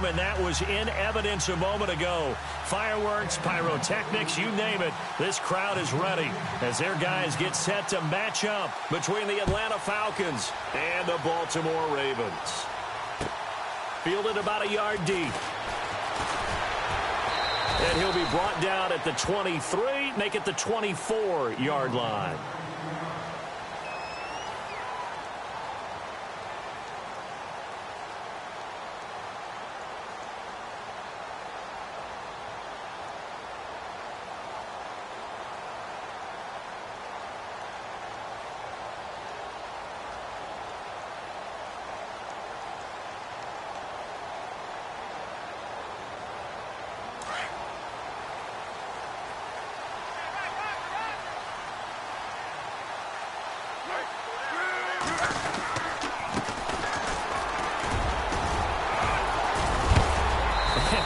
game, and that was in evidence a moment ago. Fireworks, pyrotechnics, you name it. This crowd is ready as their guys get set to match up between the Atlanta Falcons and the Baltimore Ravens. Fielded about a yard deep. And he'll be brought down at the 23, make it the 24-yard line.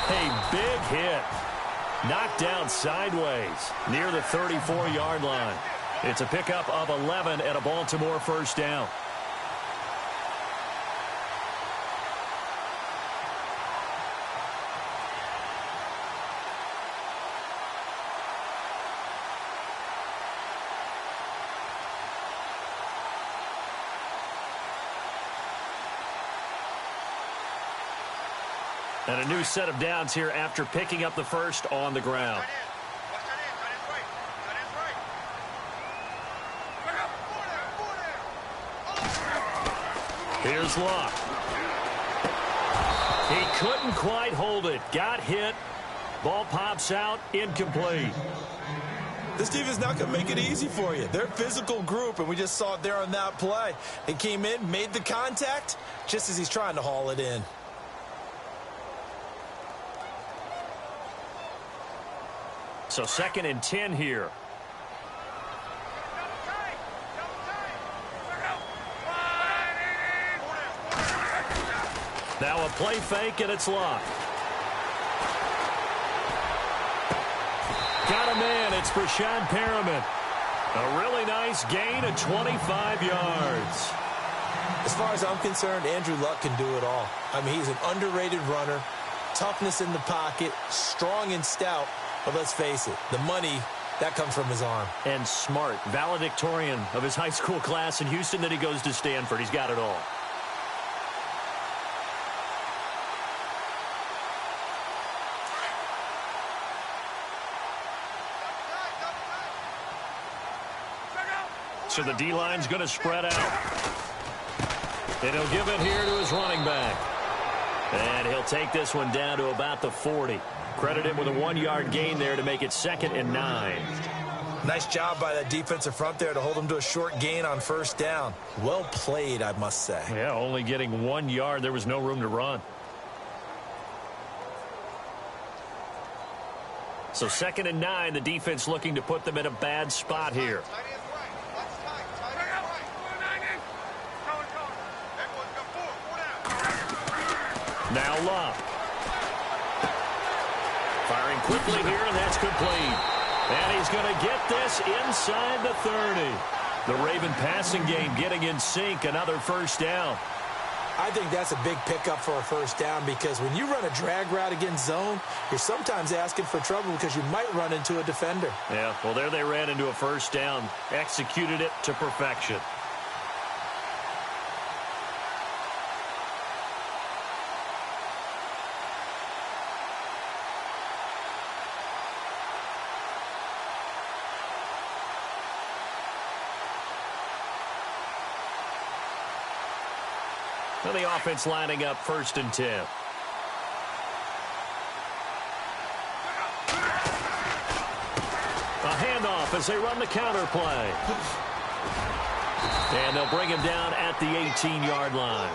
A big hit. Knocked down sideways near the 34-yard line. It's a pickup of 11 and a Baltimore first down. And a new set of downs here after picking up the first on the ground. Here's Luck. He couldn't quite hold it. Got hit. Ball pops out. Incomplete. This defense not going to make it easy for you. They're a physical group, and we just saw it there on that play. He came in, made the contact, just as he's trying to haul it in. So 2nd and 10 here. Now a play fake, and it's Luck. Got a man. It's Brashad Perriman. A really nice gain of 25 yards. As far as I'm concerned, Andrew Luck can do it all. I mean, he's an underrated runner. Toughness in the pocket, strong and stout. But let's face it, the money, that comes from his arm. And smart, valedictorian of his high school class in Houston. Then he goes to Stanford. He's got it all. So the D-line's going to spread out. And he'll give it here to his running back. And he'll take this one down to about the 40. Credit him with a 1-yard gain there to make it 2nd and 9. Nice job by that defensive front there to hold him to a short gain on first down. Well played, I must say. Yeah, only getting 1 yard. There was no room to run. So 2nd and 9, the defense looking to put them in a bad spot here. Now Luck. Firing quickly here, and that's complete. And he's going to get this inside the 30. The Raven passing game getting in sync, another first down. I think that's a big pickup for a first down because when you run a drag route against zone, you're sometimes asking for trouble because you might run into a defender. Yeah, well, there they ran into a first down, executed it to perfection. So the offense lining up 1st and 10. A handoff as they run the counter play. And they'll bring him down at the 18-yard line.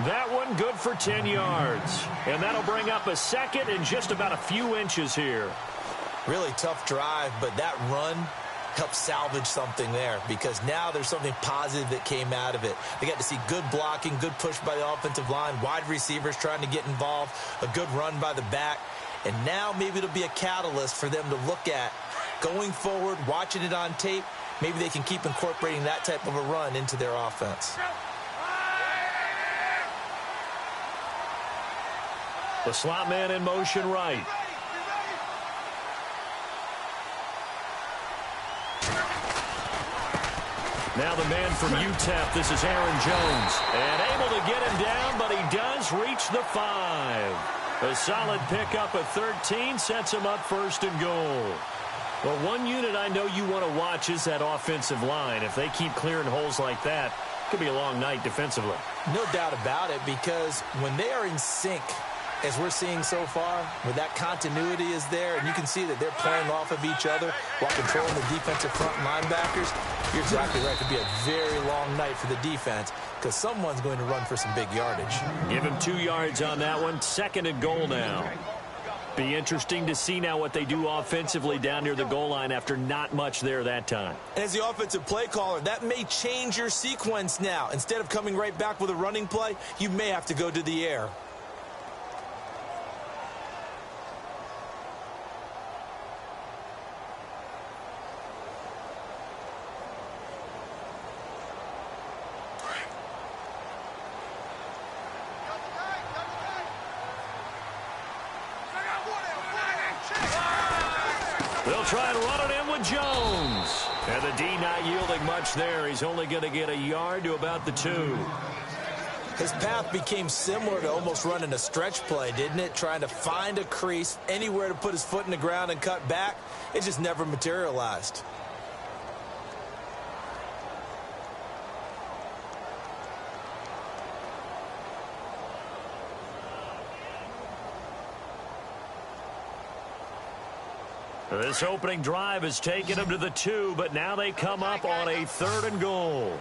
That one good for 10 yards. And that'll bring up a 2nd and just about a few inches here. Really tough drive, but that run help salvage something there because now there's something positive that came out of it. They got to see good blocking, good push by the offensive line, wide receivers trying to get involved, a good run by the back, and now maybe it'll be a catalyst for them to look at going forward, watching it on tape. Maybe they can keep incorporating that type of a run into their offense. The slot man in motion right. Now the man from UTEP, this is Aaron Jones. And able to get him down, but he does reach the 5. A solid pickup of 13 sets him up first and goal. Well, one unit I know you want to watch is that offensive line. If they keep clearing holes like that, it could be a long night defensively. No doubt about it, because when they are in sync, as we're seeing so far, where that continuity is there, and you can see that they're playing off of each other while controlling the defensive front linebackers, you're exactly right. It could be a very long night for the defense because someone's going to run for some big yardage. Give him 2 yards on that one. Second and goal now. Be interesting to see now what they do offensively down near the goal line after not much there that time. As the offensive play caller, that may change your sequence now. Instead of coming right back with a running play, you may have to go to the air. They'll try to run it in with Jones. And the D not yielding much there. He's only going to get a yard to about the 2. His path became similar to almost running a stretch play, didn't it? Trying to find a crease, anywhere to put his foot in the ground and cut back. It just never materialized. This opening drive has taken them to the 2, but now they come up on a 3rd and goal.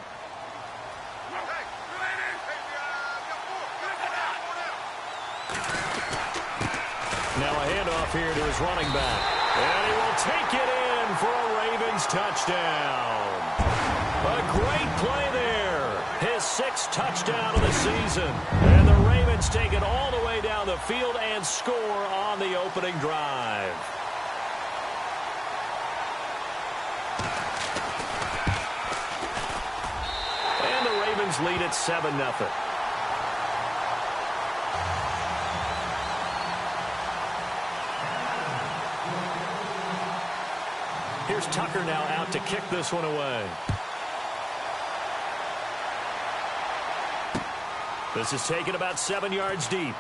Now a handoff here to his running back. And he will take it in for a Ravens touchdown. A great play there. His 6th touchdown of the season. And the Ravens take it all the way down the field and score on the opening drive. And the Ravens lead at 7-0. Here's Tucker now out to kick this one away. This is taken about 7 yards deep.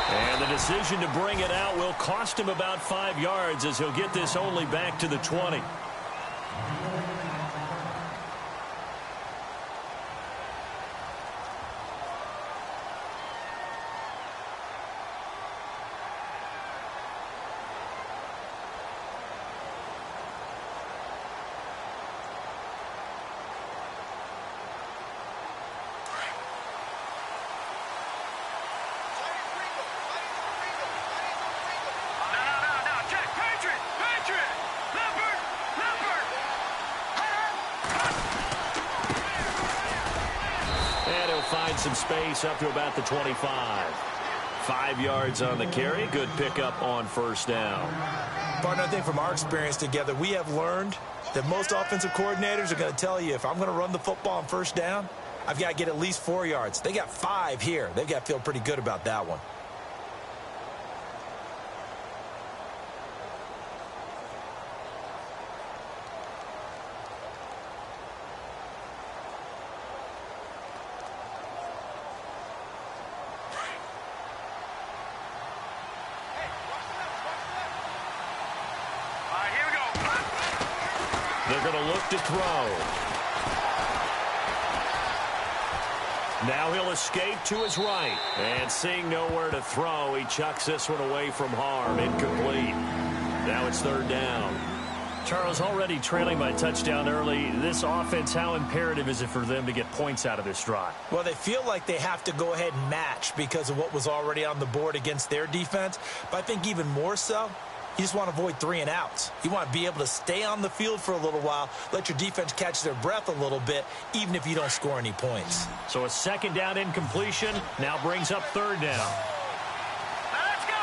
And the decision to bring it out will cost him about 5 yards as he'll get this only back to the 20. Find some space up to about the 25. 5 yards on the carry. Good pickup on first down. Partner, I think from our experience together, we have learned that most offensive coordinators are going to tell you, if I'm going to run the football on first down, I've got to get at least 4 yards. They got 5 here. They've got to feel pretty good about that one. They're going to look to throw. Now he'll escape to his right. And seeing nowhere to throw, he chucks this one away from harm. Incomplete. Now it's 3rd down. Charles, already trailing by touchdown early. This offense, how imperative is it for them to get points out of this drive? Well, they feel like they have to go ahead and match because of what was already on the board against their defense. But I think even more so, you just want to avoid 3 and outs. You want to be able to stay on the field for a little while, let your defense catch their breath a little bit, even if you don't score any points. So a 2nd down incompletion now brings up 3rd down. Let's go!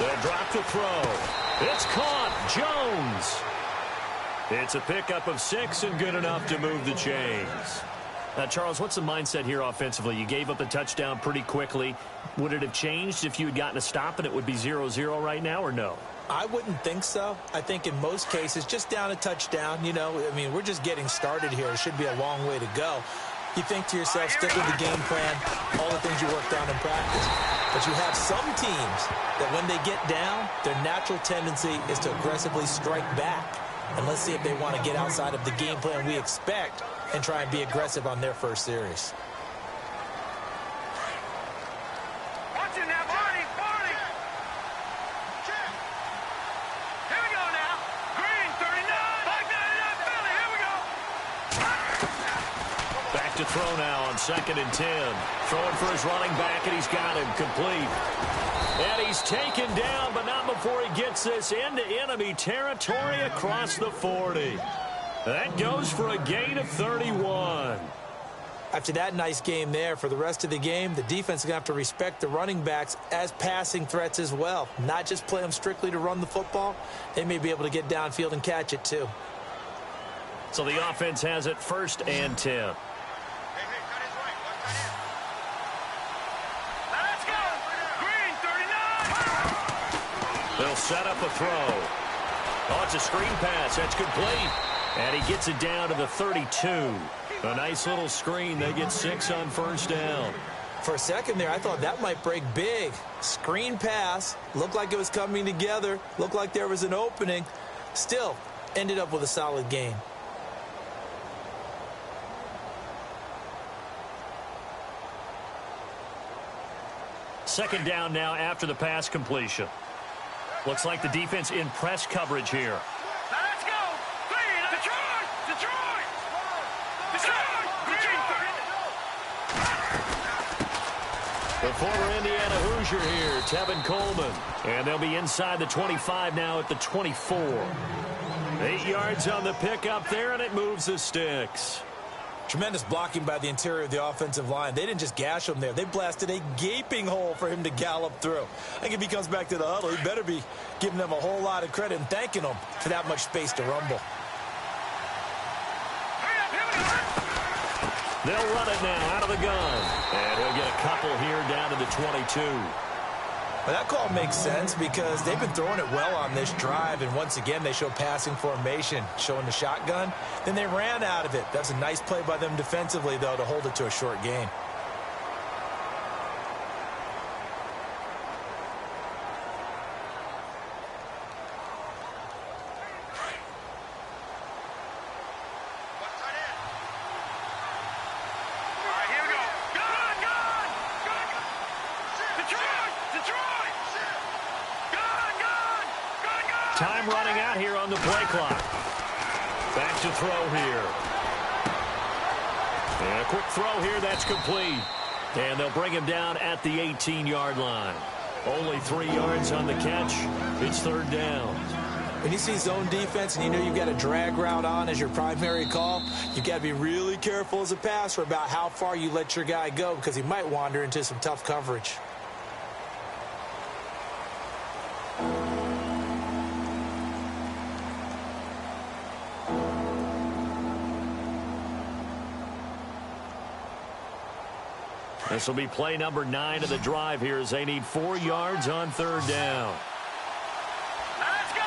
They'll drop to throw. It's caught. Jones. It's a pickup of 6 and good enough to move the chains. Charles, what's the mindset here offensively? You gave up the touchdown pretty quickly. Would it have changed if you had gotten a stop and it would be 0-0 right now, or no? I wouldn't think so. I think in most cases, just down a touchdown, you know, I mean, we're just getting started here. It should be a long way to go. You think to yourself, stick with the game plan, all the things you worked on in practice. But you have some teams that when they get down, their natural tendency is to aggressively strike back. And let's see if they want to get outside of the game plan we expect and try and be aggressive on their first series. Watch it now, Barney. Here we go now. Green, 39. Back 99, Philly. Here we go. Back to throw now on 2nd and 10. Throwing for his running back, and he's got him complete. And he's taken down, but not before he gets this into enemy territory across the 40. That goes for a gain of 31. After that nice game there, for the rest of the game, the defense is going to have to respect the running backs as passing threats as well. Not just play them strictly to run the football. They may be able to get downfield and catch it too. So the offense has it 1st and 10. Let's go. Green, 39. They'll set up a throw. Oh, it's a screen pass. That's complete. And he gets it down to the 32. A nice little screen. They get 6 on 1st down. For a second there, I thought that might break big. Screen pass. Looked like it was coming together. Looked like there was an opening. Still, ended up with a solid gain. Second down now after the pass completion. Looks like the defense in press coverage here. Let's go. Green, Detroit. The former Indiana Hoosier here, Tevin Coleman. And they'll be inside the 25 now at the 24. 8 yards on the pickup there, and it moves the sticks. Tremendous blocking by the interior of the offensive line. They didn't just gash him there. They blasted a gaping hole for him to gallop through. I think if he comes back to the huddle, he better be giving them a whole lot of credit and thanking them for that much space to rumble. They'll run it now out of the gun. And he'll get a couple here down to the 22. Well, that call makes sense because they've been throwing it well on this drive, and once again they show passing formation, showing the shotgun. Then they ran out of it. That's a nice play by them defensively, though, to hold it to a short gain. Time running out here on the play clock. Back to throw here. And a quick throw here, that's complete. And they'll bring him down at the 18-yard line. Only 3 yards on the catch. It's 3rd down. When you see zone defense and you know you've got a drag route on as your primary call, you've got to be really careful as a passer about how far you let your guy go because he might wander into some tough coverage. This will be play number 9 of the drive here as they need 4 yards on 3rd down. Let's go.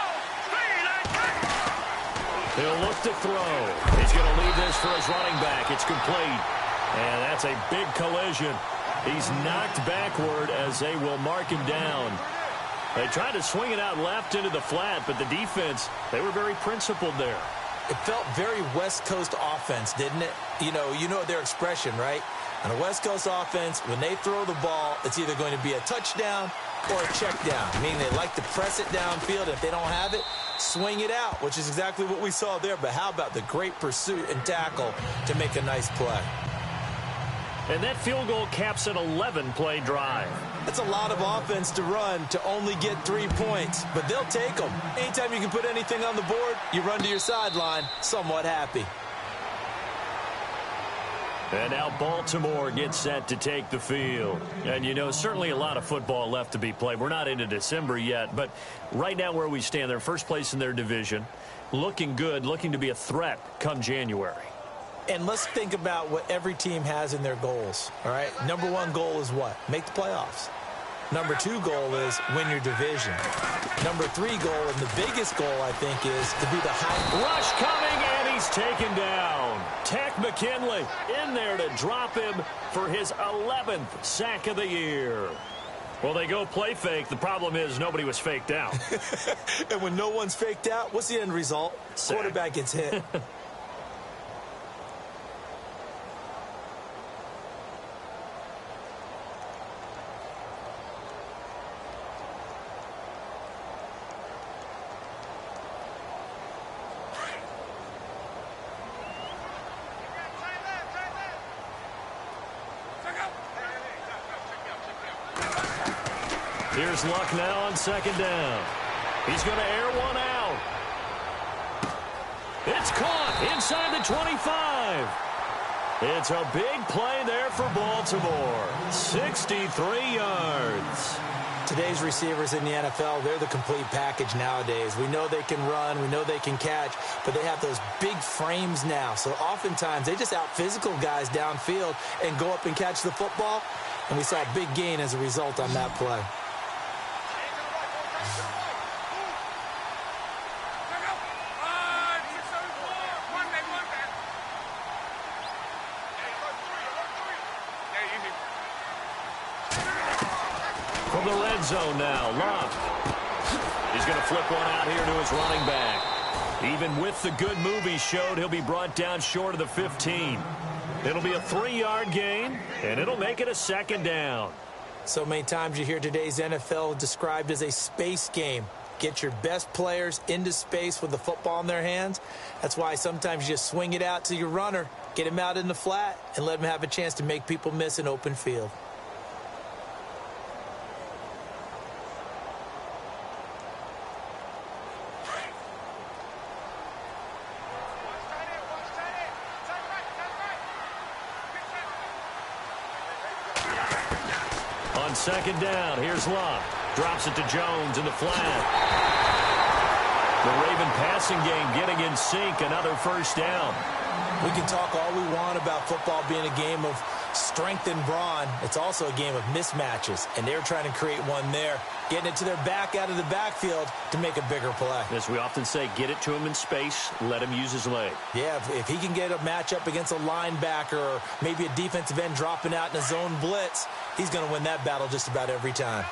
He'll look to throw. He's going to leave this for his running back. It's complete. And that's a big collision. He's knocked backward as they will mark him down. They tried to swing it out left into the flat, but the defense, they were very principled there. It felt very West Coast offense, didn't it? You know their expression, right? On a West Coast offense, when they throw the ball, it's either going to be a touchdown or a check down, meaning they like to press it downfield. If they don't have it, swing it out, which is exactly what we saw there. But how about the great pursuit and tackle to make a nice play? And that field goal caps an 11-play drive. That's a lot of offense to run to only get 3 points, but they'll take them. Anytime you can put anything on the board, you run to your sideline somewhat happy. And now Baltimore gets set to take the field. And, certainly a lot of football left to be played. We're not into December yet, but right now where we stand, they're first place in their division, looking good, looking to be a threat come January. And let's think about what every team has in their goals, all right? Number one goal is what? Make the playoffs. Number two goal is win your division. Number three goal, and the biggest goal, I think, is to be the high. Rush coming, and he's taken down. Tech McKinley in there to drop him for his 11th sack of the year. Well, they go play fake. The problem is nobody was faked out. And when no one's faked out, what's the end result? Sack. Quarterback gets hit. Here's Luck now on second down. He's going to air one out. It's caught inside the 25. It's a big play there for Baltimore. 63 yards. Today's receivers in the NFL, they're the complete package nowadays. We know they can run, we know they can catch, but they have those big frames now. So oftentimes they just out-physical guys downfield and go up and catch the football. And we saw a big gain as a result on that play. From the red zone now, Luck. He's going to flip one out here to his running back. Even with the good move he showed, he'll be brought down short of the 15. It'll be a 3-yard gain, and it'll make it a second down. So many times you hear today's NFL described as a space game. Get your best players into space with the football in their hands. That's why sometimes you just swing it out to your runner, get him out in the flat, and let him have a chance to make people miss an open field. On second down, here's Luck. Drops it to Jones in the flat. The Raven passing game getting in sync. Another first down. We can talk all we want about football being a game of strength and brawn. It's also a game of mismatches, and they're trying to create one there, getting it to their back out of the backfield to make a bigger play. As we often say, get it to him in space, let him use his leg. Yeah, if he can get a matchup against a linebacker or maybe a defensive end dropping out in a zone blitz, he's going to win that battle just about every time.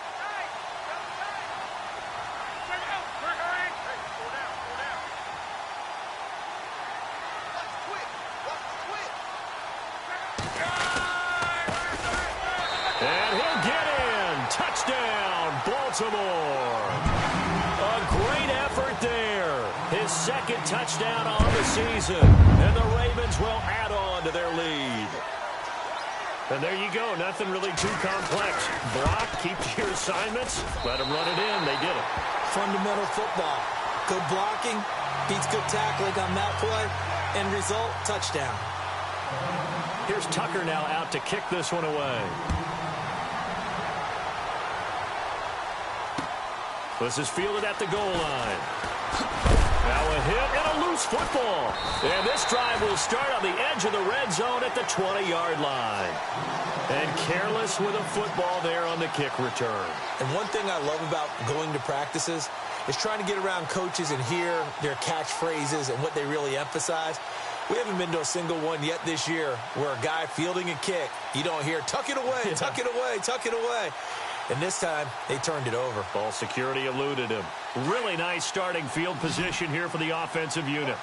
Baltimore. A great effort there. His second touchdown on the season. And the Ravens will add on to their lead. And there you go. Nothing really too complex. Block, keep your assignments, let them run it in. They did it. Fundamental football. Good blocking, beats good tackling on that play. End result, touchdown. Here's Tucker now out to kick this one away. This is fielded at the goal line. Now a hit and a loose football. And this drive will start on the edge of the red zone at the 20-yard line. And careless with a football there on the kick return. And one thing I love about going to practices is trying to get around coaches and hear their catchphrases and what they really emphasize. We haven't been to a single one yet this year where a guy fielding a kick, you don't hear, tuck it away, tuck it away, tuck it away. And this time, they turned it over. Ball security eluded him. Really nice starting field position here for the offensive unit.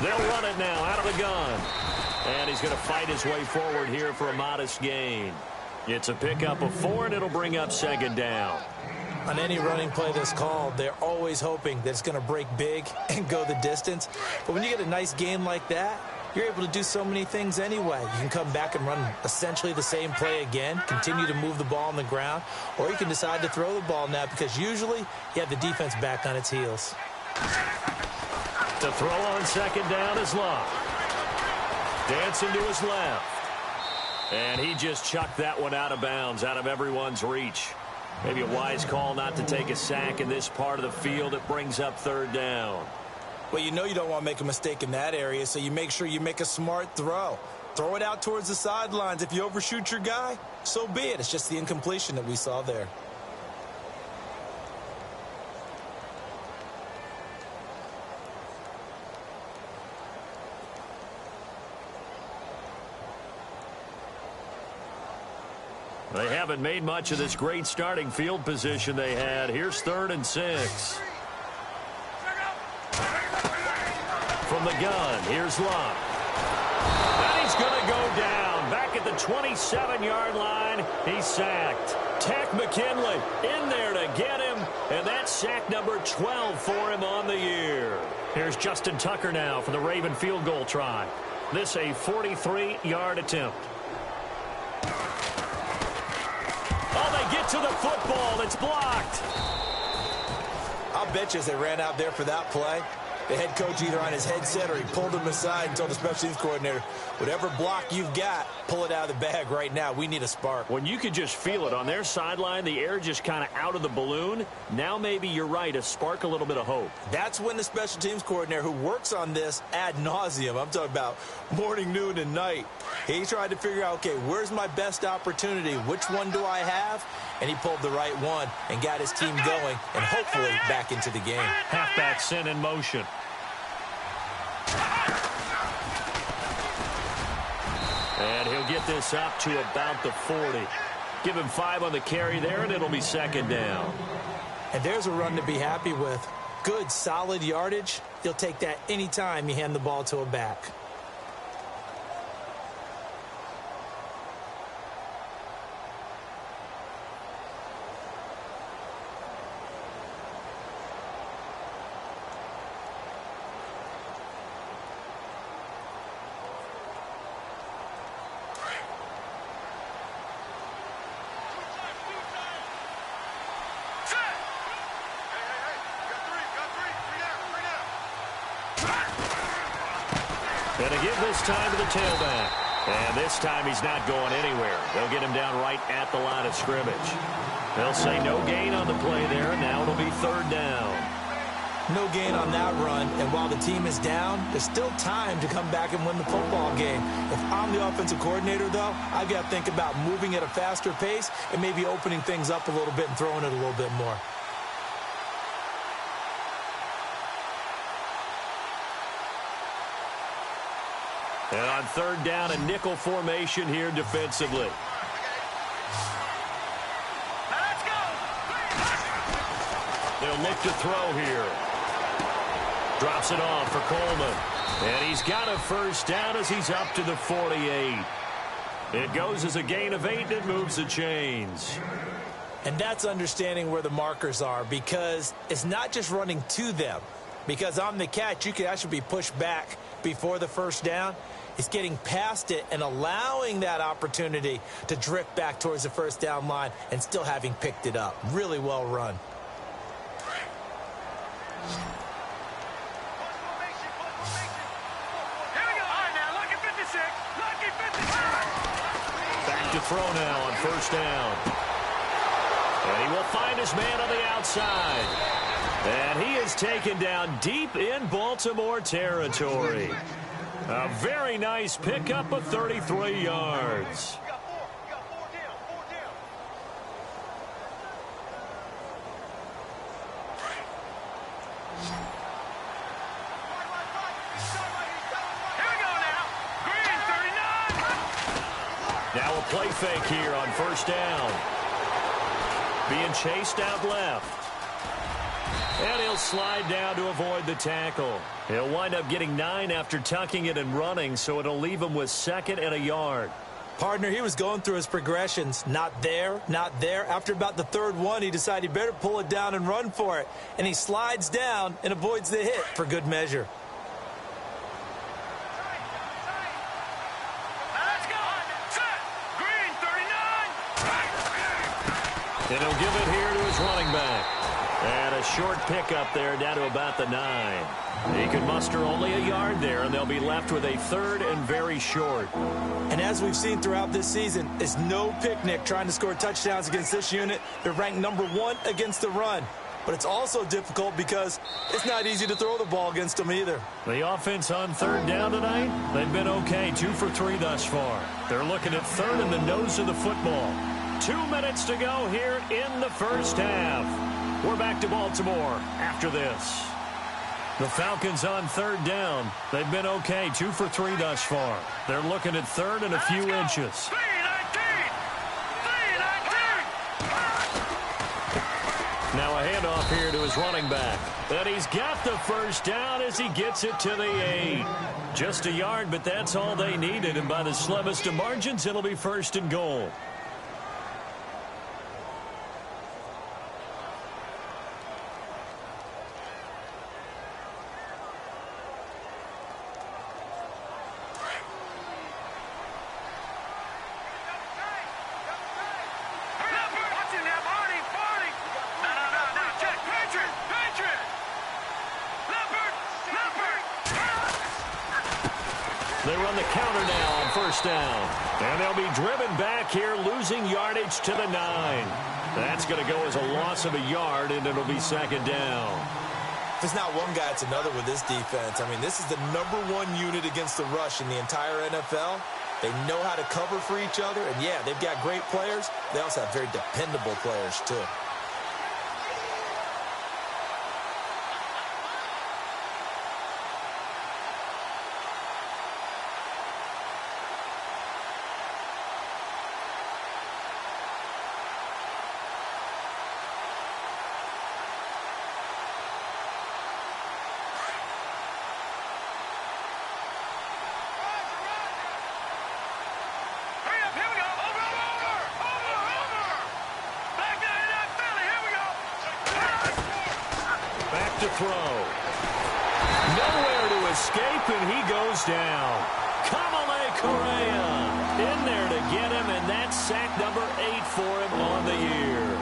They'll run it now out of the gun. And he's going to fight his way forward here for a modest gain. It's a pickup of 4, and it'll bring up second down. On any running play that's called, they're always hoping that it's going to break big and go the distance. But when you get a nice gain like that, you're able to do so many things anyway. You can come back and run essentially the same play again, continue to move the ball on the ground, or you can decide to throw the ball now because usually you have the defense back on its heels. To throw on second down is Luck. Dancing to his left. And he just chucked that one out of bounds, out of everyone's reach. Maybe a wise call not to take a sack in this part of the field. It brings up third down. Well, you know you don't want to make a mistake in that area, so you make sure you make a smart throw. Throw it out towards the sidelines. If you overshoot your guy, so be it. It's just the incompletion that we saw there. They haven't made much of this great starting field position they had. Here's 3rd and 6. From the gun, here's Luck. And he's going to go down. Back at the 27-yard line, he's sacked. Tech McKinley in there to get him, and that's sack number 12 for him on the year. Here's Justin Tucker now for the Raven field goal try. This a 43-yard attempt. Oh, they get to the football. It's blocked. I'll bet you as they ran out there for that play, the head coach either on his headset or he pulled him aside and told the special teams coordinator, whatever block you've got, pull it out of the bag right now. We need a spark. When you could just feel it on their sideline, the air just kind of out of the balloon. Now maybe you're right, a spark, a little bit of hope. That's when the special teams coordinator who works on this ad nauseum, I'm talking about morning, noon, and night, he tried to figure out, okay, where's my best opportunity? Which one do I have? And he pulled the right one and got his team going and hopefully back into the game. Halfback sent in motion. And he'll get this up to about the 40. Give him 5 on the carry there, and it'll be 2nd down. And there's a run to be happy with. Good, solid yardage. You'll take that anytime you hand the ball to a back. And to give this time to the tailback. And this time he's not going anywhere. They'll get him down right at the line of scrimmage. They'll say no gain on the play there, and now it'll be 3rd down. No gain on that run, and while the team is down, there's still time to come back and win the football game. If I'm the offensive coordinator, though, I've got to think about moving at a faster pace and maybe opening things up a little bit and throwing it a little bit more. And on 3rd down, a nickel formation here defensively. Let's go. They'll look to throw here. Drops it off for Coleman. And he's got a 1st down as he's up to the 48. It goes as a gain of 8 and moves the chains. And that's understanding where the markers are, because it's not just running to them. Because on the catch, you could actually be pushed back before the 1st down. It's getting past it and allowing that opportunity to drift back towards the 1st down line and still having picked it up. Really well run. Here we go. All right, now, lucky 56. Lucky 56. Back to throw now on 1st down. And he will find his man on the outside. And he is taken down deep in Baltimore territory. A very nice pickup of 33 yards. You got 4. You got 4 down. 4 down. Here we go now. Green 39. Now a play fake here on 1st down. Being chased out left. And he'll slide down to avoid the tackle. He'll wind up getting 9 after tucking it and running, so it'll leave him with 2nd and a yard. Partner, he was going through his progressions. Not there, not there. After about the 3rd one, he decided he better pull it down and run for it. And he slides down and avoids the hit for good measure. Let's go. Set. Green 39. And he'll give it here to his running back. And a short pickup there down to about the 9. He could muster only a yard there, and they'll be left with a 3rd and very short. And as we've seen throughout this season, it's no picnic trying to score touchdowns against this unit. They're ranked number 1 against the run. But it's also difficult because it's not easy to throw the ball against them either. The offense on 3rd down tonight, they've been okay, 2 for 3 thus far. They're looking at 3rd in the nose of the football. 2 minutes to go here in the first half. We're back to Baltimore after this. The Falcons on 3rd down. They've been okay, 2 for 3 thus far. They're looking at 3rd and a few inches. Now a handoff here to his running back. And he's got the first down as he gets it to the 8. Just a yard, but that's all they needed. And by the slimmest of margins, it'll be 1st and goal. They run the counter now on 1st down. And they'll be driven back here, losing yardage to the 9. That's going to go as a loss of a yard, and it'll be 2nd down. If it's not one guy, it's another with this defense. I mean, this is the number 1 unit against the rush in the entire NFL. They know how to cover for each other. And, yeah, they've got great players. They also have very dependable players, too. To throw. Nowhere to escape, and he goes down. Kamale Correa in there to get him, and that's sack number 8 for him on the year.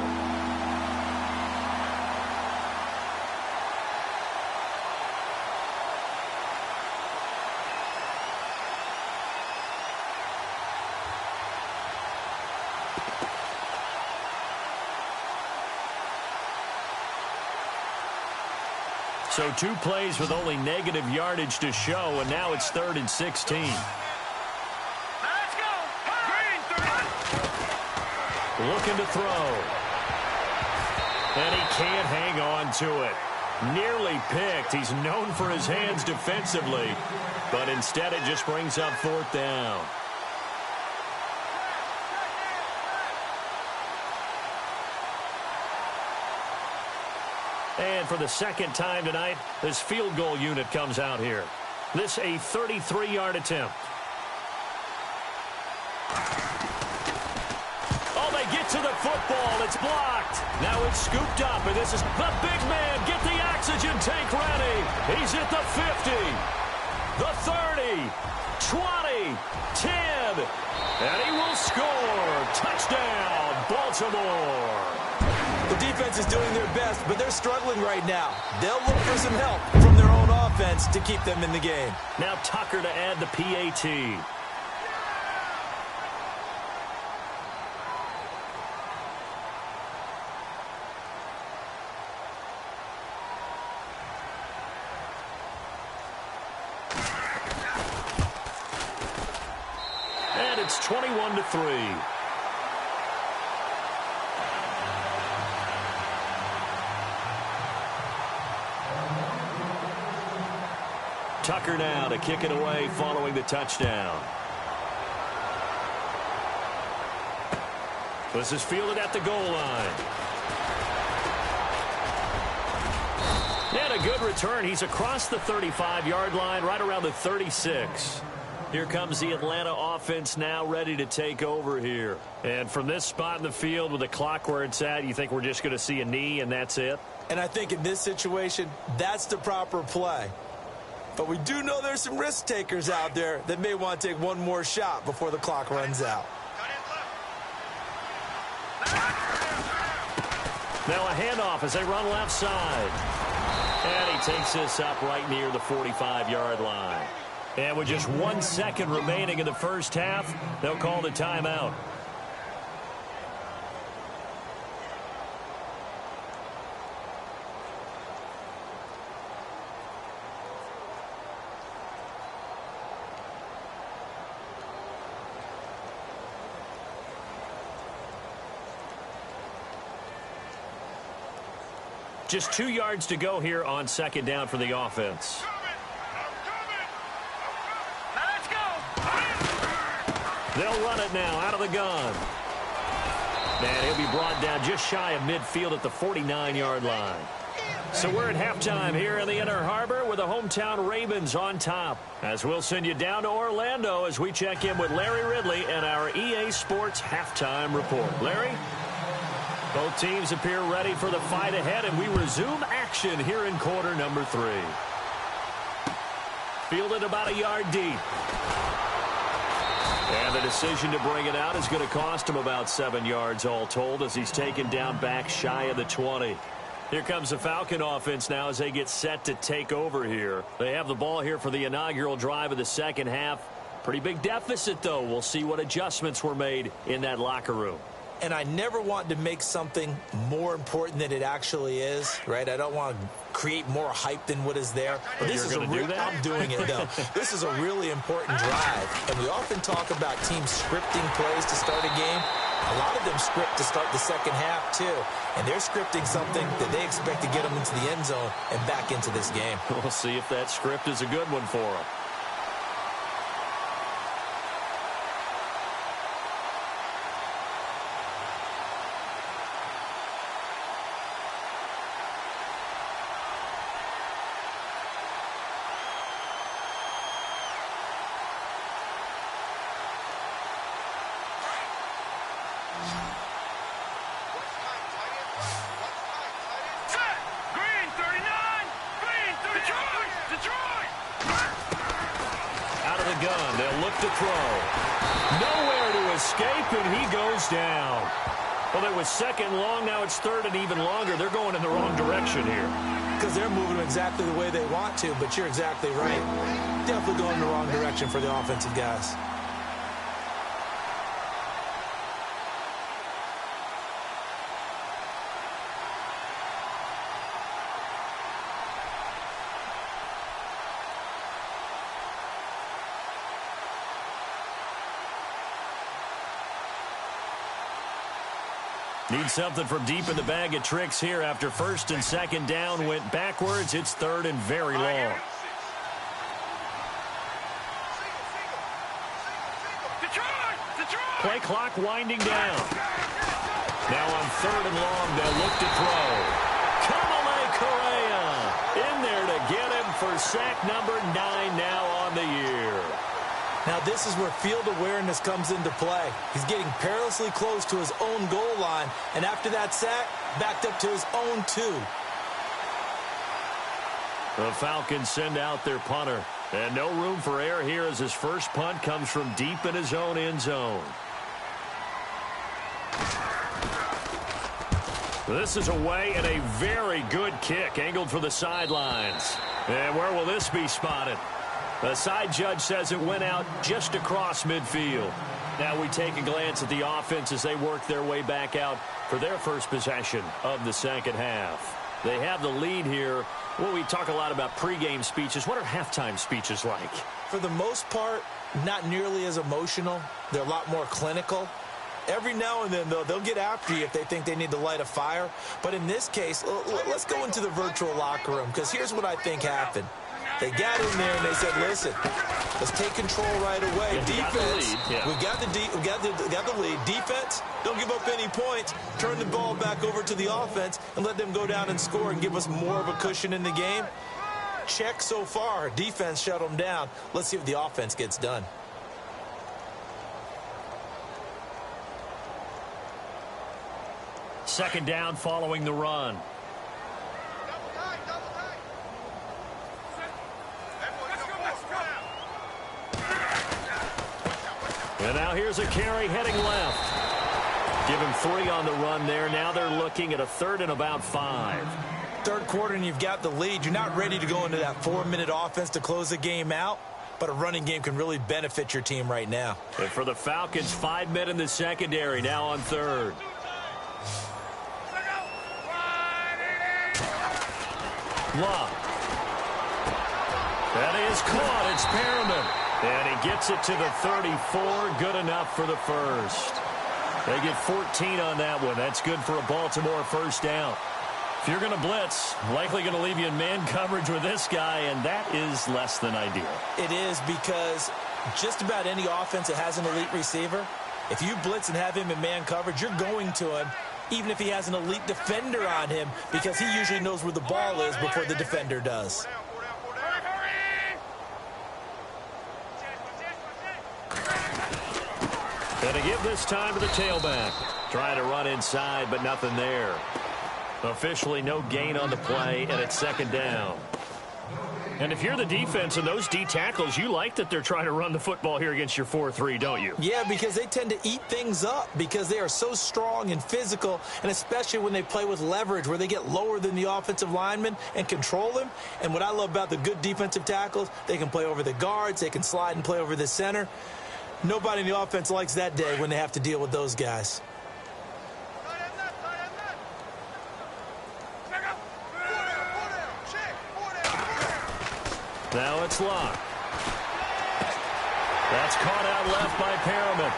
So 2 plays with only negative yardage to show, and now it's 3rd and 16. Let's go. Green, 30. Looking to throw. And he can't hang on to it. Nearly picked. He's known for his hands defensively, but instead it just brings up 4th down. And for the 2nd time tonight, this field goal unit comes out here. This a 33-yard attempt. Oh, they get to the football. It's blocked. Now it's scooped up, and this is the big man. Get the oxygen tank ready. He's at the 50, the 30, 20, 10, and he will score. Touchdown, Baltimore. The defense is doing their best, but they're struggling right now. They'll look for some help from their own offense to keep them in the game. Now Tucker to add the PAT. And it's 21-3. Tucker now to kick it away following the touchdown. This is fielded at the goal line. And a good return. He's across the 35-yard line, right around the 36. Here comes the Atlanta offense now ready to take over here. And from this spot in the field with the clock where it's at, you think we're just going to see a knee and that's it? And I think in this situation, that's the proper play. But we do know there's some risk takers out there that may want to take one more shot before the clock runs out. Now a handoff as they run left side. And he takes this up right near the 45-yard line. And with just 1 second remaining in the first half, they'll call the timeout. Just 2 yards to go here on second down for the offense. Now let's go. They'll run it now out of the gun. And he'll be brought down just shy of midfield at the 49-yard line. So we're at halftime here in the Inner Harbor with the hometown Ravens on top. As we'll send you down to Orlando as we check in with Larry Ridley and our EA Sports halftime report. Larry? Both teams appear ready for the fight ahead, and we resume action here in quarter number 3. Fielded about a yard deep. And the decision to bring it out is going to cost him about 7 yards all told as he's taken down back shy of the 20. Here comes the Falcon offense now as they get set to take over here. They have the ball here for the inaugural drive of the second half. Pretty big deficit, though. We'll see what adjustments were made in that locker room. And I never want to make something more important than it actually is, right? I don't want to create more hype than what is there. But this is I'm doing it, though. This is a really important drive. And we often talk about teams scripting plays to start a game. A lot of them script to start the second half, too. And they're scripting something that they expect to get them into the end zone and back into this game. We'll see if that script is a good one for them. Down. Well, it was second long. Now it's third and even longer. They're going in the wrong direction here. Because they're moving exactly the way they want to, but you're exactly right. Definitely going in the wrong direction for the offensive guys. Need something from deep in the bag of tricks here after first and second down went backwards. It's third and very long. Play clock winding down. Now on third and long, they'll look to throw. Kamale Correa in there to get him for sack number 9 now on the year. Now this is where field awareness comes into play. He's getting perilously close to his own goal line, and after that sack, backed up to his own 2. The Falcons send out their punter, and no room for error here as his first punt comes from deep in his own end zone. This is away and a very good kick angled for the sidelines. And where will this be spotted? The side judge says it went out just across midfield. Now we take a glance at the offense as they work their way back out for their first possession of the second half. They have the lead here. Well, we talk a lot about pregame speeches. What are halftime speeches like? For the most part, not nearly as emotional. They're a lot more clinical. Every now and then, though, they'll get after you if they think they need to light a fire. But in this case, let's go into the virtual locker room, because here's what I think happened. They got in there and they said, listen, let's take control right away. Defense, we got the lead. Defense, don't give up any points. Turn the ball back over to the offense and let them go down and score and give us more of a cushion in the game. Check so far. Defense shut them down. Let's see if the offense gets done. Second down following the run. And now here's a carry heading left. Give him 3 on the run there. Now they're looking at a 3rd and about 5. Third quarter and you've got the lead. You're not ready to go into that 4-minute offense to close the game out, but a running game can really benefit your team right now. And for the Falcons, 5 men in the secondary now on 3rd. Love. That is caught. It's Perriman. And he gets it to the 34. Good enough for the first. They get 14 on that one. That's good for a Baltimore first down. If you're going to blitz, likely going to leave you in man coverage with this guy, and that is less than ideal. It is, because just about any offense that has an elite receiver, if you blitz and have him in man coverage, you're going to him, even if he has an elite defender on him, because he usually knows where the ball is before the defender does. And to give this time to the tailback. Trying to run inside, but nothing there. Officially no gain on the play, and it's 2nd down. And if you're the defense and those D tackles, you like that they're trying to run the football here against your 4-3, don't you? Yeah, because they tend to eat things up because they are so strong and physical, and especially when they play with leverage where they get lower than the offensive lineman and control him. And what I love about the good defensive tackles, they can play over the guards, they can slide and play over the center. Nobody in the offense likes that day when they have to deal with those guys. Now it's Locke. That's caught out left by Perriman.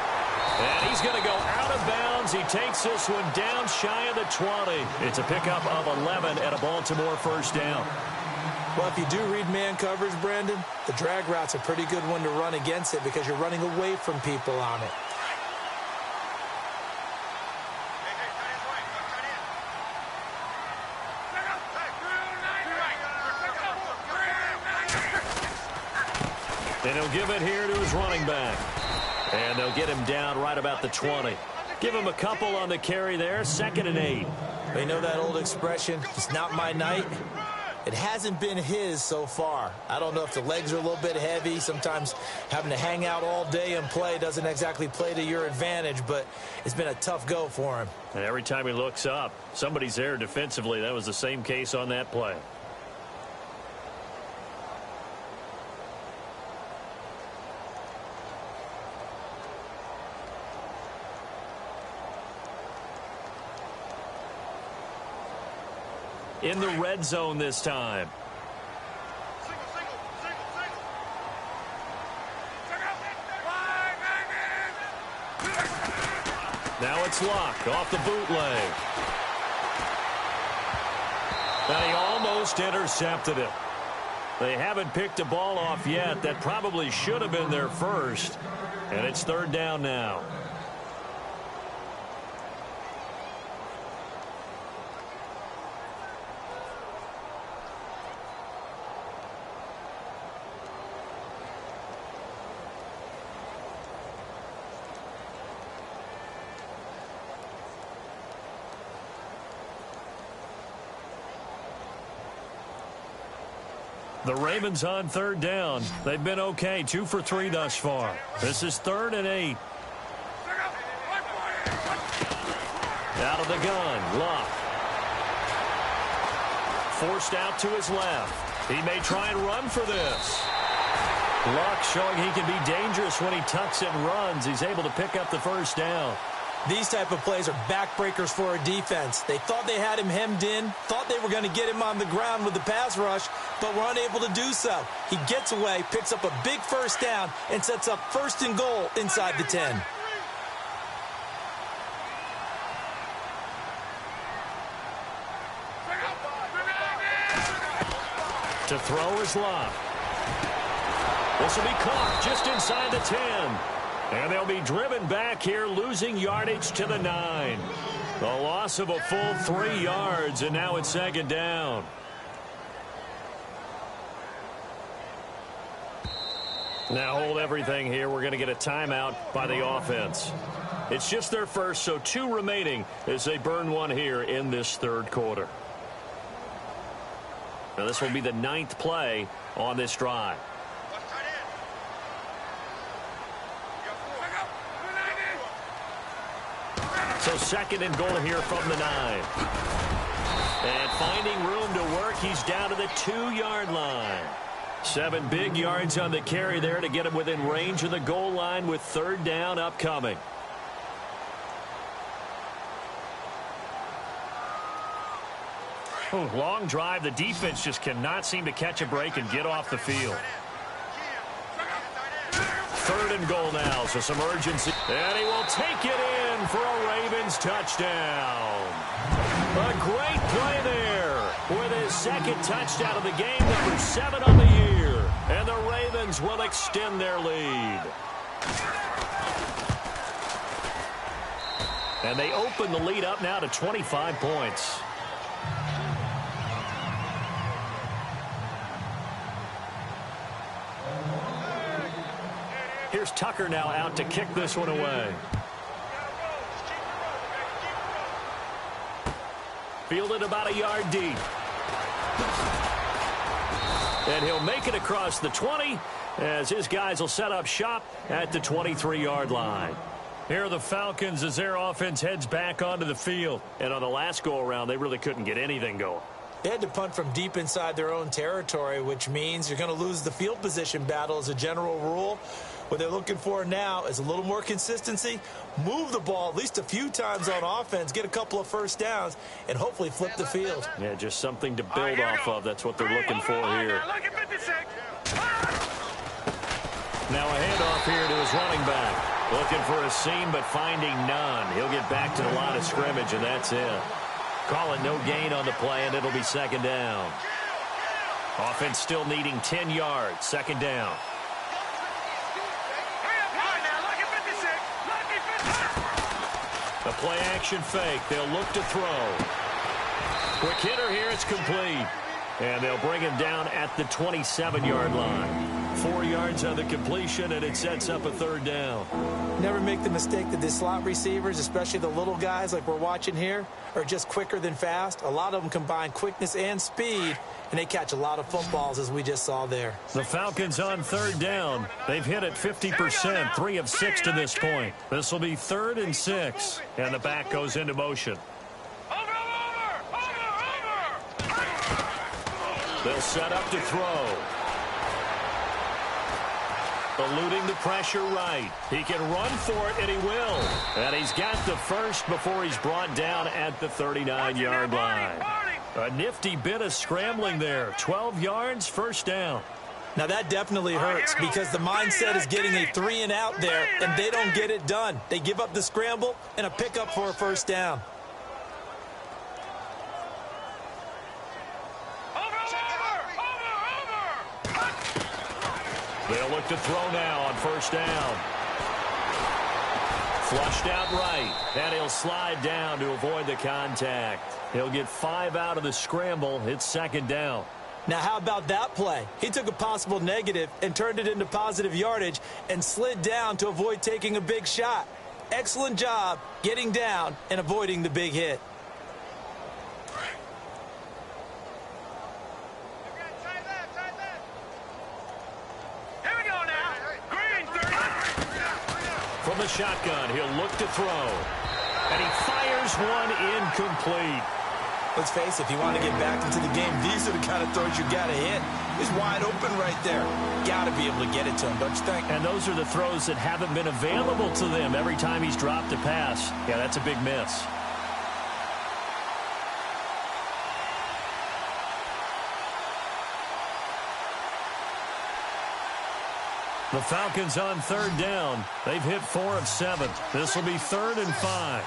And he's going to go out of bounds. He takes this one down shy of the 20. It's a pickup of 11 and a Baltimore first down. Well, if you do read man coverage, Brandon, the drag route's a pretty good one to run against it because you're running away from people on it. And he'll give it here to his running back. And they'll get him down right about the 20. Give him a couple on the carry there. 2nd and 8. They know that old expression, it's not my night. It hasn't been his so far. I don't know if the legs are a little bit heavy. Sometimes having to hang out all day and play doesn't exactly play to your advantage, but it's been a tough go for him. And every time he looks up, somebody's there defensively. That was the same case on that play. In the red zone this time. Now it's Locke off the bootleg. And he almost intercepted it. They haven't picked a ball off yet. That probably should have been their first. And it's 3rd down now. The Ravens on 3rd down. They've been okay, 2 for 3 thus far. This is 3rd and 8. Out of the gun, Locke. Forced out to his left. He may try and run for this. Locke showing he can be dangerous when he tucks and runs. He's able to pick up the first down. These type of plays are backbreakers for a defense. They thought they had him hemmed in, thought they were going to get him on the ground with the pass rush, but were unable to do so. He gets away, picks up a big first down, and sets up 1st and goal inside the 10. To throw is Locke. This will be caught just inside the 10. And they'll be driven back here, losing yardage to the 9. The loss of a full 3 yards, and now it's 2nd down. Now hold everything here. We're going to get a timeout by the offense. It's just their first, so 2 remaining as they burn 1 here in this 3rd quarter. Now this will be the 9th play on this drive. So second and goal here from the 9. And finding room to work, he's down to the 2-yard line. 7 big yards on the carry there to get him within range of the goal line with third down upcoming. Long drive. The defense just cannot seem to catch a break and get off the field. Third and goal now, so some urgency. And he will take it in for a Ravens touchdown. A great play there with his second touchdown of the game, number 7 on the year. And the Ravens will extend their lead. And they open the lead up now to 25 points. Here's Tucker now out to kick this one away. Fielded about a yard deep. And he'll make it across the 20 as his guys will set up shop at the 23-yard line. Here are the Falcons as their offense heads back onto the field. And on the last go-around, they really couldn't get anything going. They had to punt from deep inside their own territory, which means you're going to lose the field position battle as a general rule. What they're looking for now is a little more consistency, move the ball at least a few times on offense, get a couple of first downs, and hopefully flip the field. Yeah, just something to build off of. That's what they're looking for here. Now a handoff here to his running back. Looking for a seam, but finding none. He'll get back to the line of scrimmage, and that's it. Call it no gain on the play, and it'll be second down. Offense still needing 10 yards. Second down. The play-action fake. They'll look to throw. Quick hitter here. It's complete. And they'll bring him down at the 27-yard line. 4 yards on the completion, and it sets up a third down. Never make the mistake that the slot receivers, especially the little guys like we're watching here, are just quicker than fast. A lot of them combine quickness and speed, and they catch a lot of footballs, as we just saw there. The Falcons on third down. They've hit it 50%, 3 of 6 to this point. This will be 3rd and 6, and the back goes into motion. They'll set up to throw. Eluding the pressure right. He can run for it, and he will. And he's got the first before he's brought down at the 39-yard line. A nifty bit of scrambling there. 12 yards, first down. Now that definitely hurts because the mindset is getting a 3-and-out there, and they don't get it done. They give up the scramble and a pickup for a first down. They'll look to throw now on first down. Flushed out right, and he'll slide down to avoid the contact. He'll get 5 out of the scramble. It's second down. Now, how about that play? He took a possible negative and turned it into positive yardage and slid down to avoid taking a big shot. Excellent job getting down and avoiding the big hit. From the shotgun, he'll look to throw. And he fires one incomplete. Let's face it, if you want to get back into the game, these are the kind of throws you got to hit. He's wide open right there. Got to be able to get it to him, don't you think? And those are the throws that haven't been available to them every time he's dropped a pass. Yeah, that's a big miss. The Falcons on third down. They've hit 4 of 7. This will be 3rd and 5.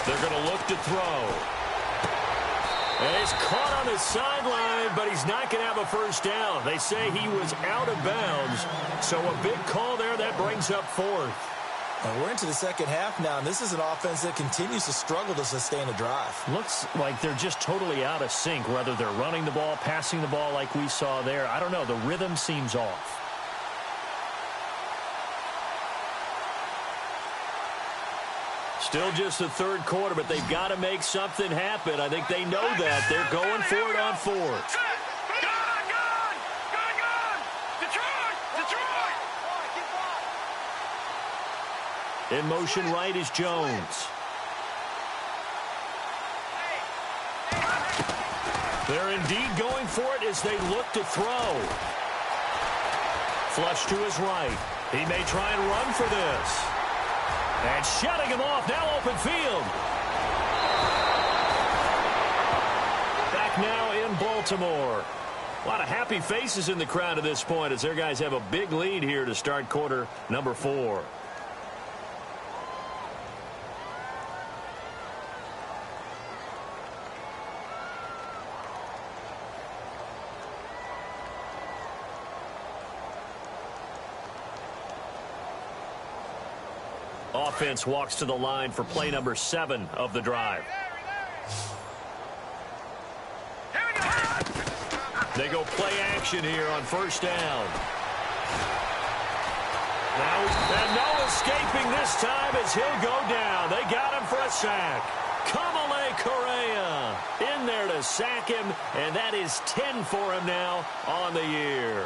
They're going to look to throw. And he's caught on his sideline, but he's not going to have a first down. They say he was out of bounds. So a big call there that brings up 4th. We're into the second half now, and this is an offense that continues to struggle to sustain a drive. Looks like they're just totally out of sync, whether they're running the ball, passing the ball like we saw there. I don't know. The rhythm seems off. Still just the third quarter, but they've got to make something happen. I think they know that. They're going for it on 4th. In motion right is Jones. They're indeed going for it as they look to throw. Flush to his right. He may try and run for this. And shutting him off, now open field. Back now in Baltimore. A lot of happy faces in the crowd at this point as their guys have a big lead here to start quarter number 4. Offense walks to the line for play number 7 of the drive. They go play action here on first down. Now, and no escaping this time as he'll go down. They got him for a sack. Kamale Correa in there to sack him, and that is 10 for him now on the year.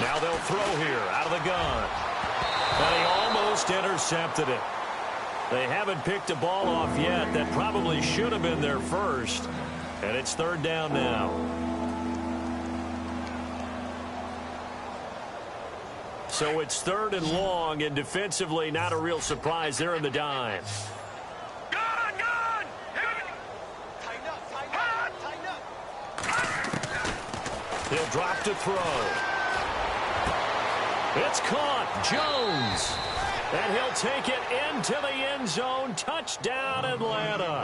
Now they'll throw here out of the gun. And he almost intercepted it. They haven't picked a ball off yet. That probably should have been their first. And it's third down now. So it's third and long, and defensively not a real surprise. They're in the dime. He'll drop to throw. It's caught. Jones. And he'll take it into the end zone. Touchdown, Atlanta.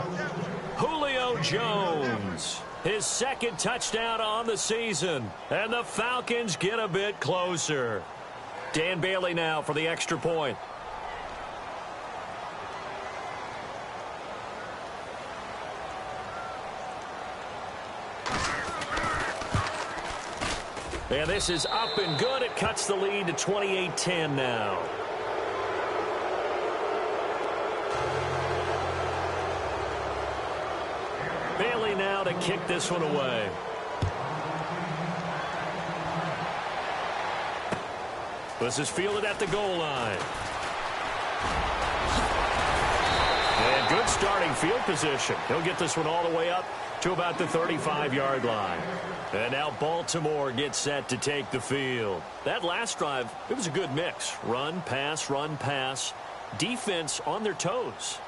Julio Jones. His second touchdown on the season. And the Falcons get a bit closer. Dan Bailey now for the extra point. And this is up and good. It cuts the lead to 28-10 now. Bailey now to kick this one away. This is fielded at the goal line. And good starting field position. He'll get this one all the way up to about the 35-yard line. And now Baltimore gets set to take the field. That last drive, it was a good mix. Run, pass, defense on their toes.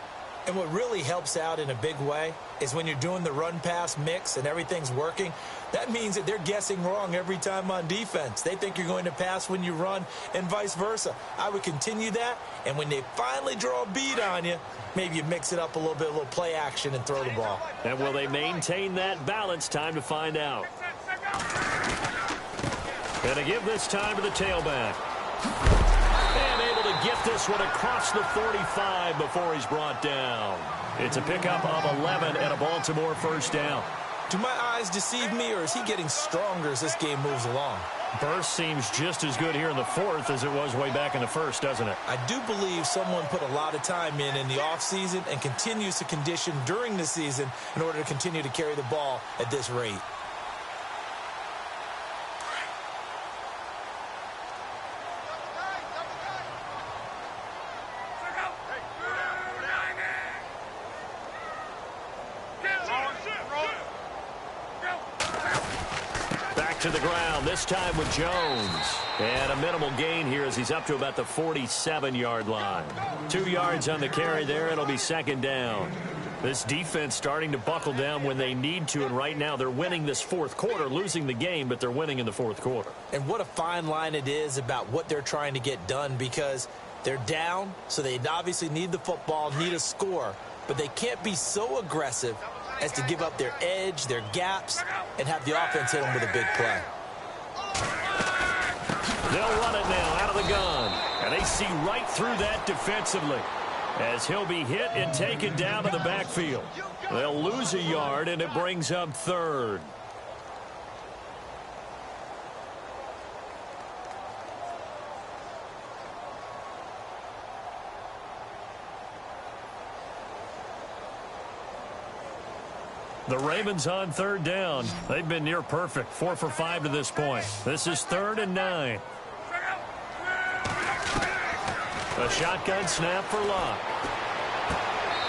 And what really helps out in a big way is when you're doing the run-pass mix and everything's working, that means that they're guessing wrong every time on defense. They think you're going to pass when you run and vice versa. I would continue that, and when they finally draw a beat on you, maybe you mix it up a little bit, a little play action and throw the ball. And will they maintain that balance? Time to find out. And to give this time to the tailback. And able to get this one across the 45 before he's brought down. It's a pickup of 11 and a Baltimore first down. Do my eyes deceive me, or is he getting stronger as this game moves along? Burst seems just as good here in the fourth as it was way back in the first, doesn't it? I do believe someone put a lot of time in the offseason and continues to condition during the season in order to continue to carry the ball at this rate. To the ground, this time with Jones. And a minimal gain here as he's up to about the 47-yard line. 2 yards on the carry there. It'll be second down. This defense starting to buckle down when they need to, and right now they're winning this fourth quarter, losing the game, but they're winning in the fourth quarter. And what a fine line it is about what they're trying to get done, because they're down, so they obviously need the football, need a score, but they can't be so aggressive as to give up their edge, their gaps, and have the offense hit them with a big play. They'll run it now out of the gun, and they see right through that defensively as he'll be hit and taken down to the backfield. They'll lose a yard, and it brings up third. The Ravens on third down. They've been near perfect, 4 for 5 to this point. This is 3rd and 9. A shotgun snap for Luck.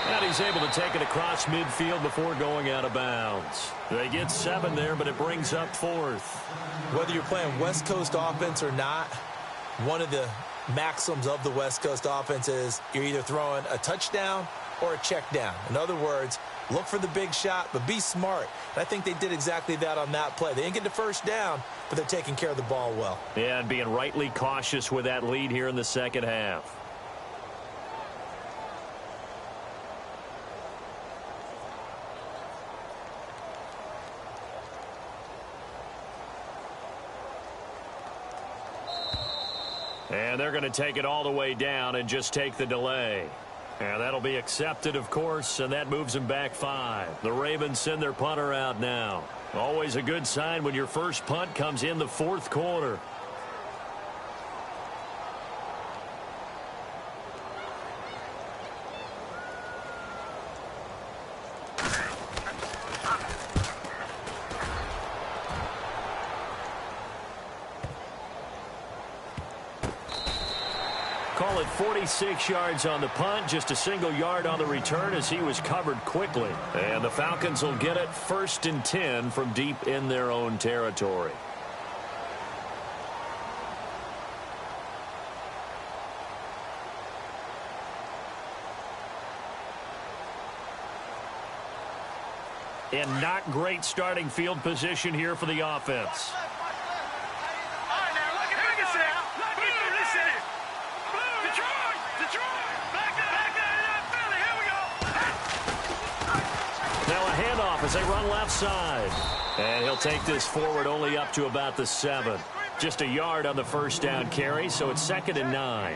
And he's able to take it across midfield before going out of bounds. They get 7 there, but it brings up 4th. Whether you're playing West Coast offense or not, one of the maxims of the West Coast offense is you're either throwing a touchdown or a check down. In other words, look for the big shot, but be smart. And I think they did exactly that on that play. They didn't get the first down, but they're taking care of the ball well. Yeah, and being rightly cautious with that lead here in the second half. And they're going to take it all the way down and just take the delay. And that'll be accepted, of course, and that moves them back 5. The Ravens send their punter out now. Always a good sign when your first punt comes in the 4th quarter. Call it 46 yards on the punt, just a single yard on the return as he was covered quickly. And the Falcons will get it 1st and 10 from deep in their own territory. And not great starting field position here for the offense. As they run left side. And he'll take this forward only up to about the 7. Just a yard on the first down carry, so it's 2nd and 9.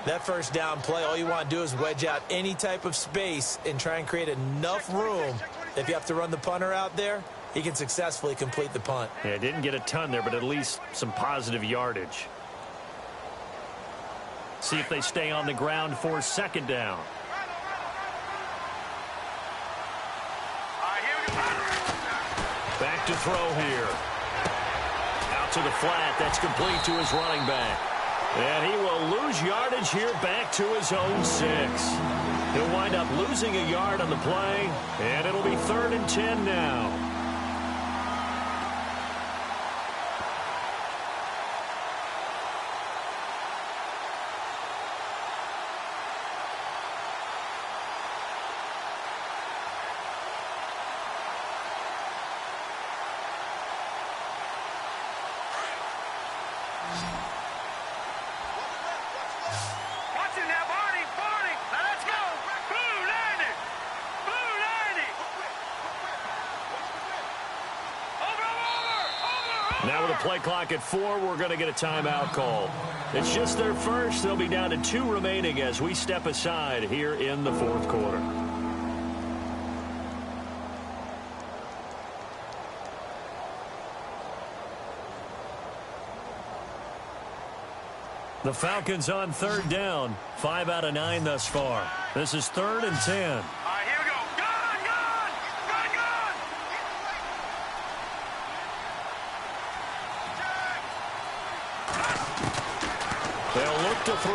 That first down play, all you want to do is wedge out any type of space and try and create enough room. If you have to run the punter out there, he can successfully complete the punt. Yeah, didn't get a ton there, but at least some positive yardage. See if they stay on the ground for 2nd down. Back to throw here. Out to the flat. That's complete to his running back. And he will lose yardage here back to his own 6. He'll wind up losing a yard on the play, and it'll be 3rd and 10 now. Now with a play clock at 4, we're going to get a timeout call. It's just their first. They'll be down to 2 remaining as we step aside here in the 4th quarter. The Falcons on 3rd down. 5 out of 9 thus far. This is 3rd and 10. They'll look to throw.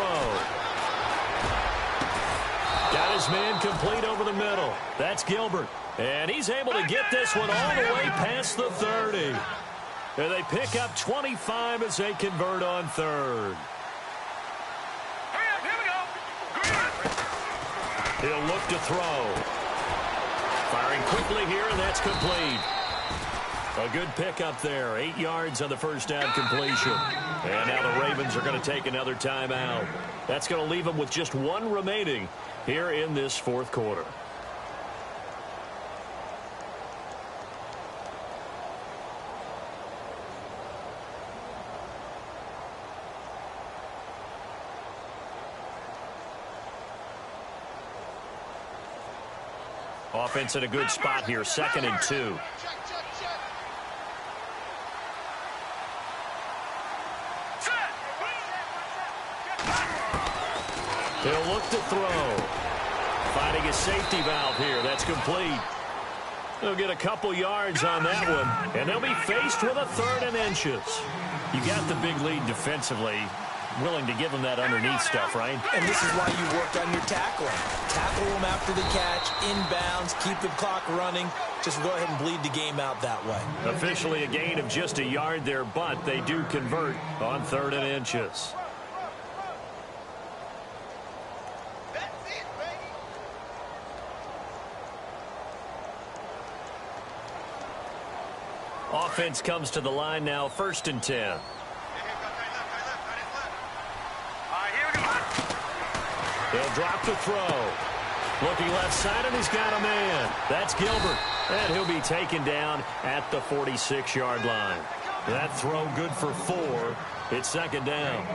Got his man complete over the middle. That's Gilbert. And he's able to get this one all the way past the 30. And they pick up 25 as they convert on 3rd. He'll look to throw. Firing quickly here, and that's complete. A good pickup there. 8 yards on the first down completion. And now the Ravens are going to take another timeout. That's going to leave them with just 1 remaining here in this 4th quarter. Offense in a good spot here. 2nd and 2. He'll look to throw. Finding a safety valve here. That's complete. They'll get a couple yards on that one, and they'll be faced with a 3rd and inches. You got the big lead defensively. Willing to give them that underneath stuff, right? And this is why you work on your tackling. Tackle them after the catch, inbounds, keep the clock running. Just go ahead and bleed the game out that way. Officially a gain of just a yard there, but they do convert on 3rd and inches. Offense comes to the line now, 1st and 10. They'll drop the throw. Looking left side, and he's got a man. That's Gilbert. And he'll be taken down at the 46-yard line. That throw good for 4. It's 2nd down.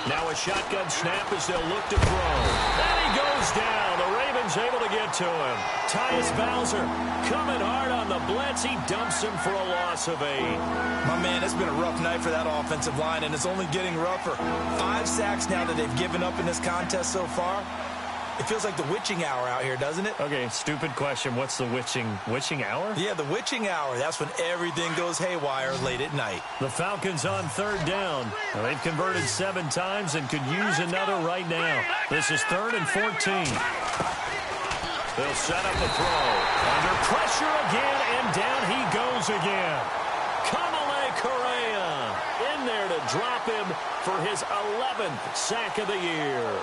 Now a shotgun snap as they'll look to throw. And he goes down. The Ravens able to get to him. Tyus Bowser coming hard on the blitz. He dumps him for a loss of 8. My man, it's been a rough night for that offensive line, and it's only getting rougher. 5 sacks now that they've given up in this contest so far. It feels like the witching hour out here, doesn't it? Okay, stupid question. What's the witching hour? Yeah, the witching hour. That's when everything goes haywire late at night. The Falcons on 3rd down. Well, they've converted 7 times and could use another right now. This is 3rd and 14. They'll set up the throw. Under pressure again, and down he goes again. Kamale Correa in there to drop him for his 11th sack of the year.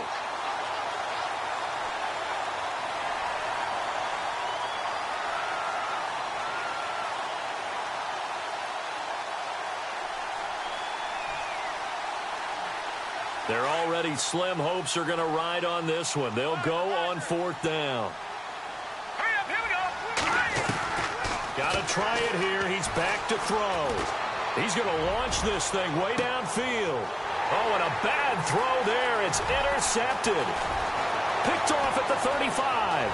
Their already slim hopes are going to ride on this one. They'll go on 4th down. Hurry up, here we go. Got to try it here. He's back to throw. He's going to launch this thing way downfield. Oh, and a bad throw there. It's intercepted. Picked off at the 35.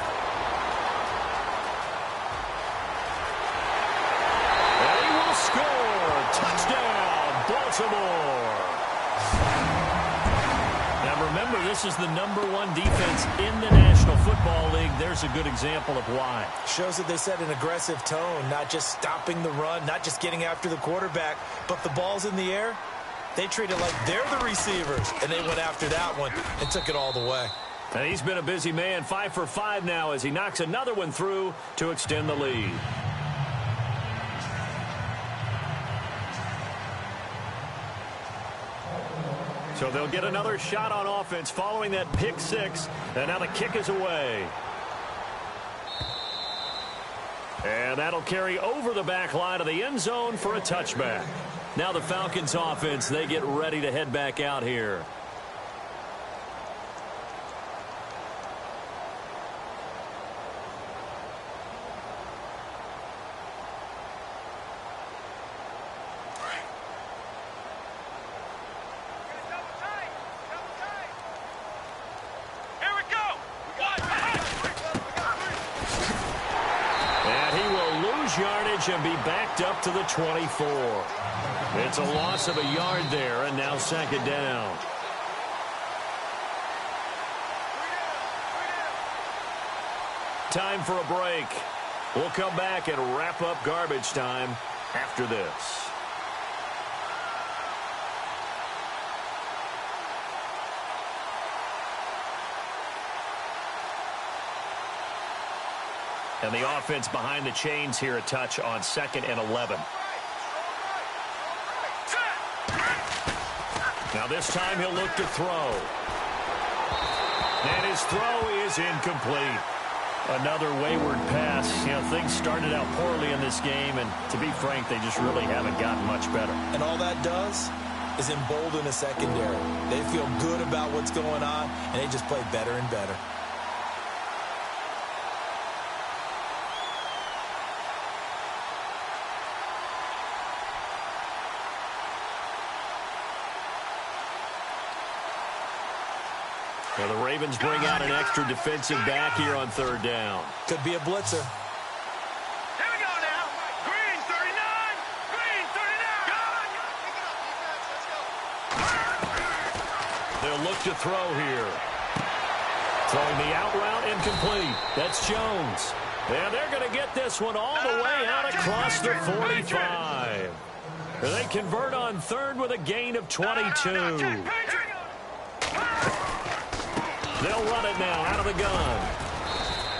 And he will score. Touchdown, Baltimore. Now remember, this is the #1 defense in the National Football League. There's a good example of why. Shows that they set an aggressive tone, not just stopping the run, not just getting after the quarterback, but the ball's in the air. They treat it like they're the receivers, and they went after that one and took it all the way. And he's been a busy man, 5 for 5 now as he knocks another one through to extend the lead. So they'll get another shot on offense following that pick 6, and now the kick is away. And that'll carry over the back line of the end zone for a touchback. Now the Falcons offense, they get ready to head back out here. Yardage and be backed up to the 24. It's a loss of a yard there, and now 2nd down. Time for a break. We'll come back and wrap up garbage time after this. And the offense behind the chains here a touch on 2nd and 11. Now this time he'll look to throw. And his throw is incomplete. Another wayward pass. You know, things started out poorly in this game, and to be frank, they just really haven't gotten much better. And all that does is embolden a secondary. They feel good about what's going on, and they just play better and better. Well, the Ravens bring out an extra defensive back here on third down. Could be a blitzer. Here we go now. Green 39. Green 39. They'll look to throw here. Throwing the out route incomplete. That's Jones. And they're going to get this one all the way out across the 45. And they convert on third with a gain of 22. They'll run it now out of the gun.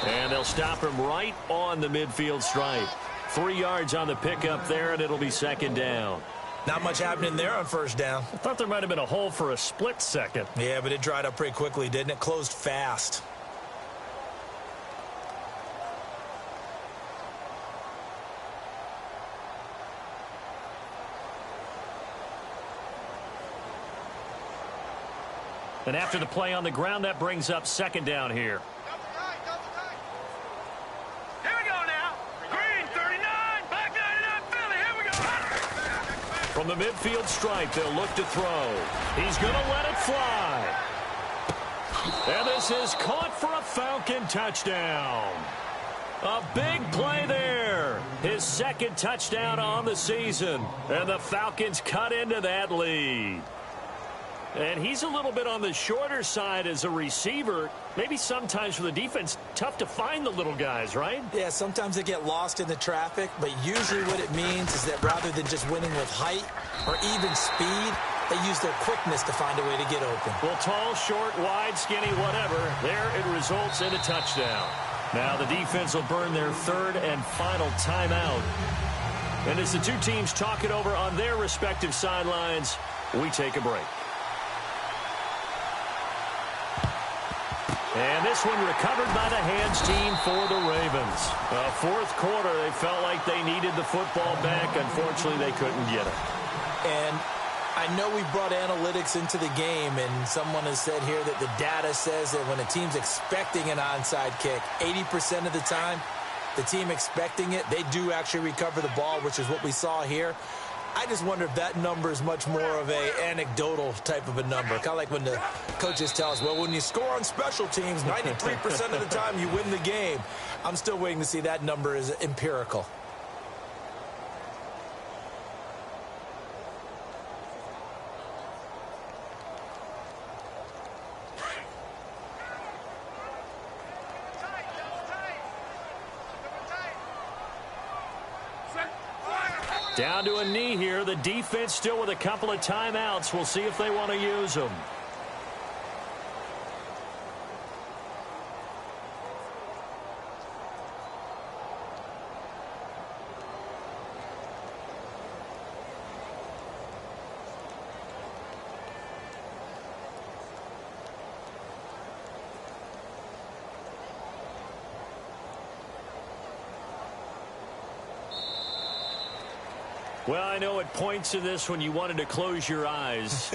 And they'll stop him right on the midfield stripe. 3 yards on the pickup there, and it'll be second down. Not much happening there on first down. I thought there might have been a hole for a split second. Yeah, but it dried up pretty quickly, didn't it? Closed fast. And after the play on the ground, that brings up second down here. Here we go now. Green 39. Back 99 Philly. Here we go. From the midfield stripe, they'll look to throw. He's going to let it fly. And this is caught for a Falcon touchdown. A big play there. His second touchdown on the season. And the Falcons cut into that lead. And he's a little bit on the shorter side as a receiver. Maybe sometimes for the defense, tough to find the little guys, right? Yeah, sometimes they get lost in the traffic, but usually what it means is that rather than just winning with height or even speed, they use their quickness to find a way to get open. Well, tall, short, wide, skinny, whatever, there it results in a touchdown. Now the defense will burn their third and final timeout. And as the two teams talk it over on their respective sidelines, we take a break. And this one recovered by the hands team for the Ravens. Fourth quarter, they felt like they needed the football back. Unfortunately, they couldn't get it. And I know we brought analytics into the game, and someone has said here that the data says that when a team's expecting an onside kick, 80% of the time, the team expecting it, they do actually recover the ball, which is what we saw here. I just wonder if that number is much more of a anecdotal type of a number. Kind of like when the coaches tell us, well, when you score on special teams, 93% of the time you win the game. I'm still waiting to see that number is empirical. Down to a knee here. The defense still with a couple of timeouts. We'll see if they want to use them. Well, I know it points to this when you wanted to close your eyes.